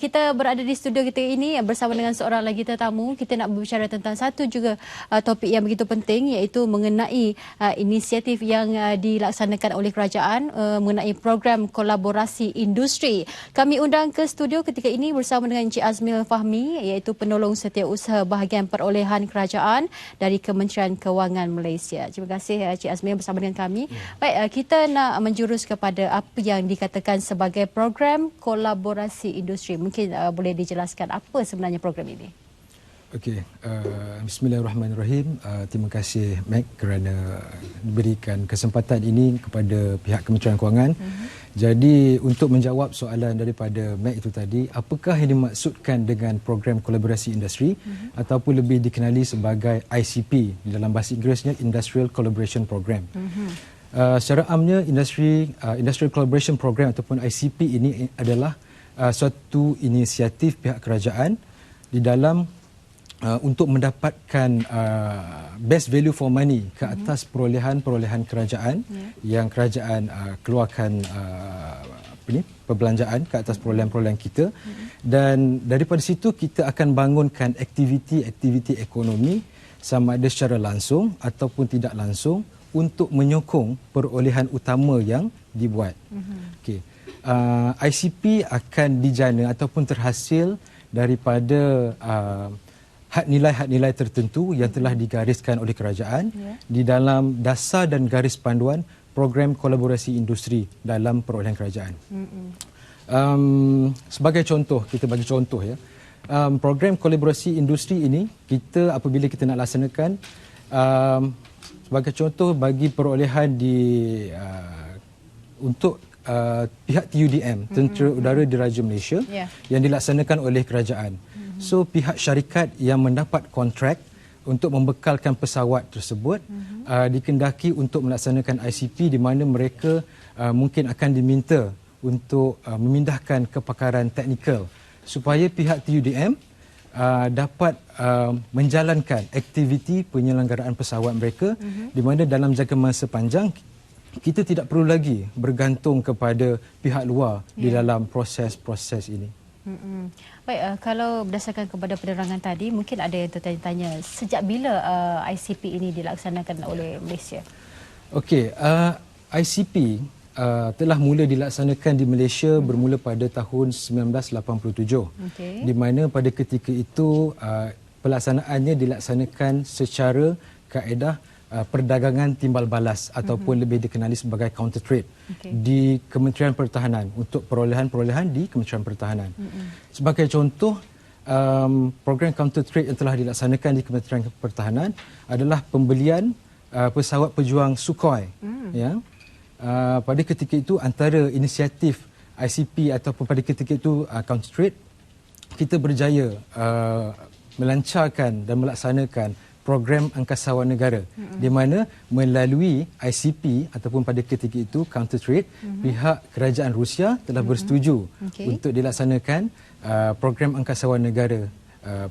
kita berada di studio kita ini bersama dengan seorang lagi tetamu. Kita nak berbicara tentang satu juga topik yang begitu penting, iaitu mengenai inisiatif yang dilaksanakan oleh kerajaan mengenai program kolaborasi industri. Kami undang ke studio ketika ini bersama dengan Encik Azmil Fahmi, iaitu penolong setiausaha bahagian perolehan kerajaan dari Kementerian Kewangan Malaysia. Terima kasih Encik Azmil bersama dengan kami. Baik, kita nak menjurus kepada apa yang dikatakan sebagai program kolaborasi industri. Mungkin boleh dijelaskan apa sebenarnya program ini? Okey, bismillahirrahmanirrahim. Terima kasih Mac kerana diberikan kesempatan ini kepada pihak Kementerian Kewangan. Jadi untuk menjawab soalan daripada Mac itu tadi, apakah yang dimaksudkan dengan program kolaborasi industri ataupun lebih dikenali sebagai ICP di dalam bahasa Inggerisnya Industrial Collaboration Program. Secara amnya Industrial Collaboration Program ataupun ICP ini adalah suatu inisiatif pihak kerajaan di dalam untuk mendapatkan best value for money ke atas perolehan kerajaan yang kerajaan keluarkan perbelanjaan ke atas perolehan kita, dan daripada situ kita akan bangunkan aktiviti ekonomi sama ada secara langsung ataupun tidak langsung untuk menyokong perolehan utama yang dibuat. Okey. ICP akan dijana ataupun terhasil daripada had nilai tertentu yang telah digariskan oleh kerajaan di dalam dasar dan garis panduan program kolaborasi industri dalam perolehan kerajaan. Sebagai contoh, kita bagi contoh ya, program kolaborasi industri ini kita apabila kita nak laksanakan, sebagai contoh bagi perolehan untuk pihak TUDM, Tentera Udara Diraja Malaysia, yang dilaksanakan oleh kerajaan. So pihak syarikat yang mendapat kontrak untuk membekalkan pesawat tersebut dikendaki untuk melaksanakan ICP, di mana mereka mungkin akan diminta untuk memindahkan kepakaran teknikal supaya pihak TUDM dapat menjalankan aktiviti penyelenggaraan pesawat mereka, di mana dalam jangka masa panjang kita tidak perlu lagi bergantung kepada pihak luar di dalam proses-proses ini. Baik, kalau berdasarkan kepada penerangan tadi, mungkin ada yang tertanya-tanya, sejak bila ICP ini dilaksanakan oleh Malaysia? Okey, ICP telah mula dilaksanakan di Malaysia bermula pada tahun 1987, di mana pada ketika itu pelaksanaannya dilaksanakan secara kaedah perdagangan timbal balas ataupun lebih dikenali sebagai counter trade di Kementerian Pertahanan, untuk perolehan-perolehan di Kementerian Pertahanan. Sebagai contoh, program counter trade yang telah dilaksanakan di Kementerian Pertahanan adalah pembelian pesawat pejuang Sukhoi. Pada ketika itu antara inisiatif ICP ataupun pada ketika itu counter trade, kita berjaya melancarkan dan melaksanakan program angkasawan negara, di mana melalui ICP ataupun pada ketika itu counter trade, pihak kerajaan Rusia telah bersetuju untuk dilaksanakan program angkasawan negara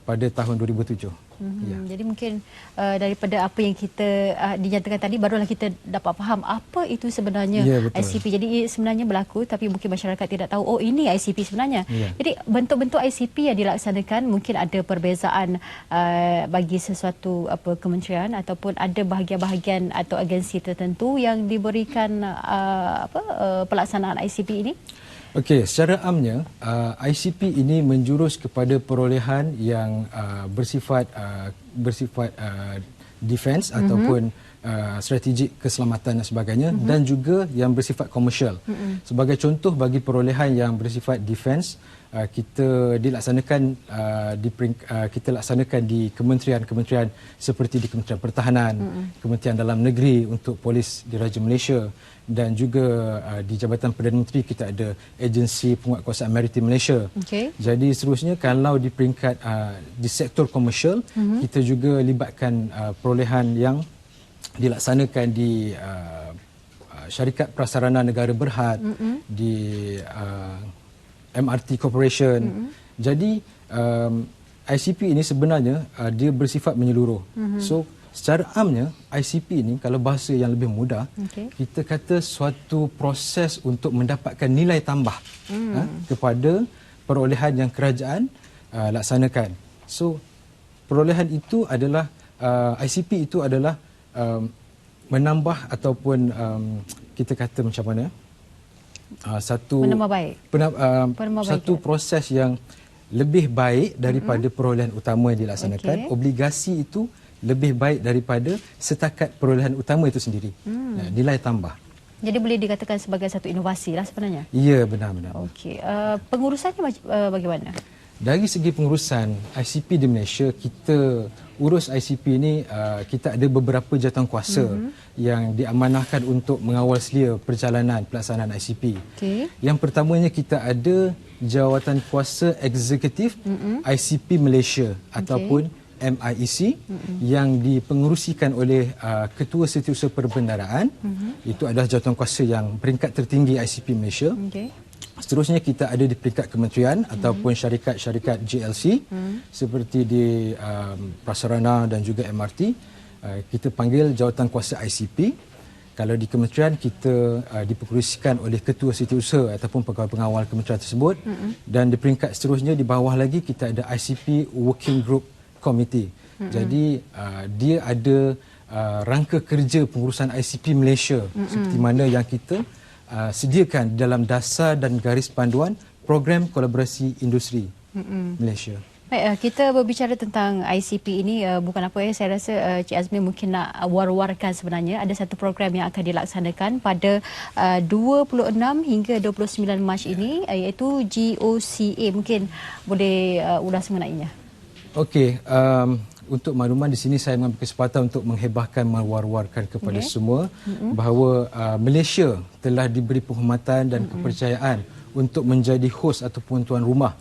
pada tahun 2007. Jadi mungkin daripada apa yang kita dinyatakan tadi, barulah kita dapat faham apa itu sebenarnya ICP. Jadi sebenarnya berlaku tapi mungkin masyarakat tidak tahu, oh ini ICP sebenarnya. Jadi bentuk-bentuk ICP yang dilaksanakan mungkin ada perbezaan bagi sesuatu kementerian, ataupun ada bahagian-bahagian atau agensi tertentu yang diberikan pelaksanaan ICP ini. Okey, secara amnya ICP ini menjurus kepada perolehan yang bersifat defense ataupun strategik keselamatan dan sebagainya, dan juga yang bersifat komersial. Sebagai contoh, bagi perolehan yang bersifat defense, kita laksanakan di kementerian-kementerian seperti di Kementerian Pertahanan, Kementerian Dalam Negeri untuk Polis Diraja Malaysia, dan juga di Jabatan Perdana Menteri kita ada Agensi Penguatkuasaan Maritim Malaysia. Jadi seterusnya, kalau di peringkat di sektor komersial, kita juga libatkan perolehan yang dilaksanakan di syarikat prasarana negara berhad, di MRT Corporation. Jadi ICP ini sebenarnya dia bersifat menyeluruh. So secara amnya ICP ini, kalau bahasa yang lebih mudah, kita kata suatu proses untuk mendapatkan nilai tambah kepada perolehan yang kerajaan laksanakan. So perolehan itu adalah ICP itu adalah menambah ataupun kita kata macam mana, satu Menambah baik. Satu proses yang lebih baik daripada perolehan utama yang dilaksanakan. Obligasi itu lebih baik daripada setakat perolehan utama itu sendiri. Nilai tambah. Jadi boleh dikatakan sebagai satu inovasi lah sebenarnya. Ya, benar-benar. Okey. Pengurusannya bagaimana? Dari segi pengurusan ICP di Malaysia, kita urus ICP ini, kita ada beberapa jawatankuasa yang diamanahkan untuk mengawal selia perjalanan pelaksanaan ICP. Yang pertamanya kita ada Jawatankuasa Eksekutif ICP Malaysia ataupun MIEC yang dipengerusikan oleh Ketua Setiausaha Perbendaraan. Itu adalah jawatankuasa yang peringkat tertinggi ICP Malaysia. Seterusnya kita ada di peringkat kementerian ataupun syarikat-syarikat GLC seperti di Prasarana dan juga MRT. Kita panggil jawatankuasa ICP. Kalau di kementerian kita dipengerusikan oleh Ketua Setiausaha ataupun pegawai-pengawal kementerian tersebut. Dan di peringkat seterusnya di bawah lagi kita ada ICP Working Group Committee. Jadi dia ada rangka kerja pengurusan ICP Malaysia seperti mana yang kita sediakan dalam dasar dan garis panduan Program Kolaborasi Industri Malaysia. Baik, kita berbicara tentang ICP ini bukan apa saya rasa Cik Azmi mungkin nak war-warkan sebenarnya ada satu program yang akan dilaksanakan pada 26 hingga 29 Mac ini iaitu GOCA. Mungkin boleh ulas mengenainya. Okey, untuk makluman di sini saya mengambil kesempatan untuk menghebahkan, mewar-warkan kepada semua bahawa Malaysia telah diberi penghormatan dan kepercayaan untuk menjadi hos ataupun tuan rumah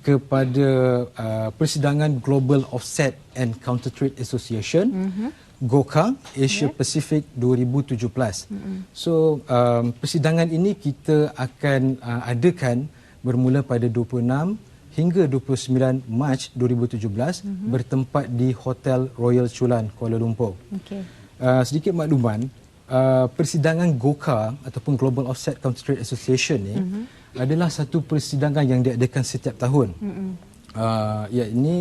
kepada persidangan Global Offset and Countertrade Association GOCA Asia Pacific 2017. So persidangan ini kita akan adakan bermula pada 26 hingga 29 Mac 2017 bertempat di Hotel Royal Chulan, Kuala Lumpur. Sedikit makluman, persidangan GOCA ataupun Global Offset Countertrade Association ni adalah satu persidangan yang diadakan setiap tahun. Ini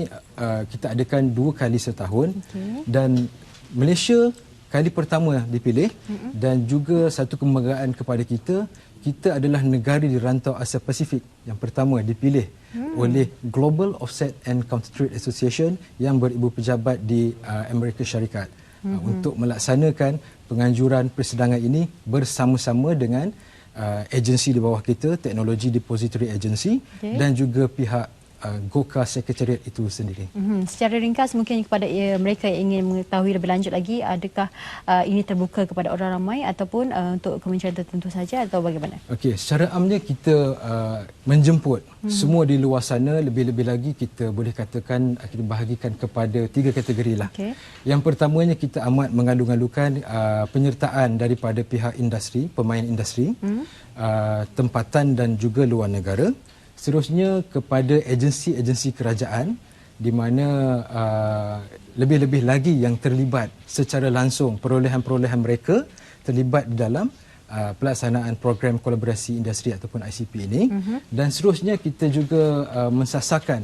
kita adakan 2 kali setahun dan Malaysia kali pertama dipilih dan juga satu kebanggaan kepada kita, kita adalah negara di rantau Asia Pasifik yang pertama dipilih oleh Global Offset and Countertrade Association yang beribu pejabat di Amerika Syarikat untuk melaksanakan penganjuran persidangan ini bersama-sama dengan agensi di bawah kita, Technology Depository Agency dan juga pihak GOCA Sekretariat itu sendiri. Secara ringkas mungkin kepada mereka yang ingin mengetahui lebih lanjut lagi, adakah ini terbuka kepada orang ramai ataupun untuk kementerian tertentu saja atau bagaimana? Okey, secara amnya kita menjemput semua di luar sana. Lebih-lebih lagi kita boleh katakan kita bahagikan kepada 3 kategori lah. Yang pertamanya kita amat mengalu-alukan penyertaan daripada pihak industri, pemain industri, tempatan dan juga luar negara. Seterusnya kepada agensi-agensi kerajaan di mana lebih-lebih lagi yang terlibat secara langsung, perolehan-perolehan mereka terlibat di dalam pelaksanaan program kolaborasi industri ataupun ICP ini. Dan seterusnya kita juga mensasarkan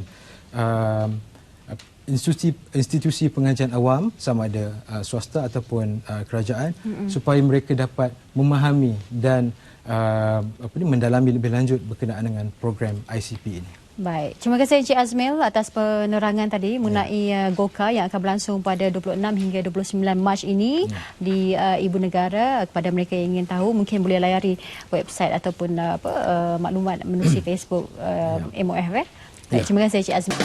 institusi pengajian awam sama ada swasta ataupun kerajaan supaya mereka dapat memahami dan mendalami lebih lanjut berkenaan dengan program ICP ini. Baik, terima kasih Encik Azmil atas penerangan tadi mengenai GOCA yang akan berlangsung pada 26 hingga 29 Mac ini di Ibu Negara. Kepada mereka yang ingin tahu mungkin boleh layari website ataupun maklumat menerusi Facebook MOF. Baik, terima kasih Encik Azmil.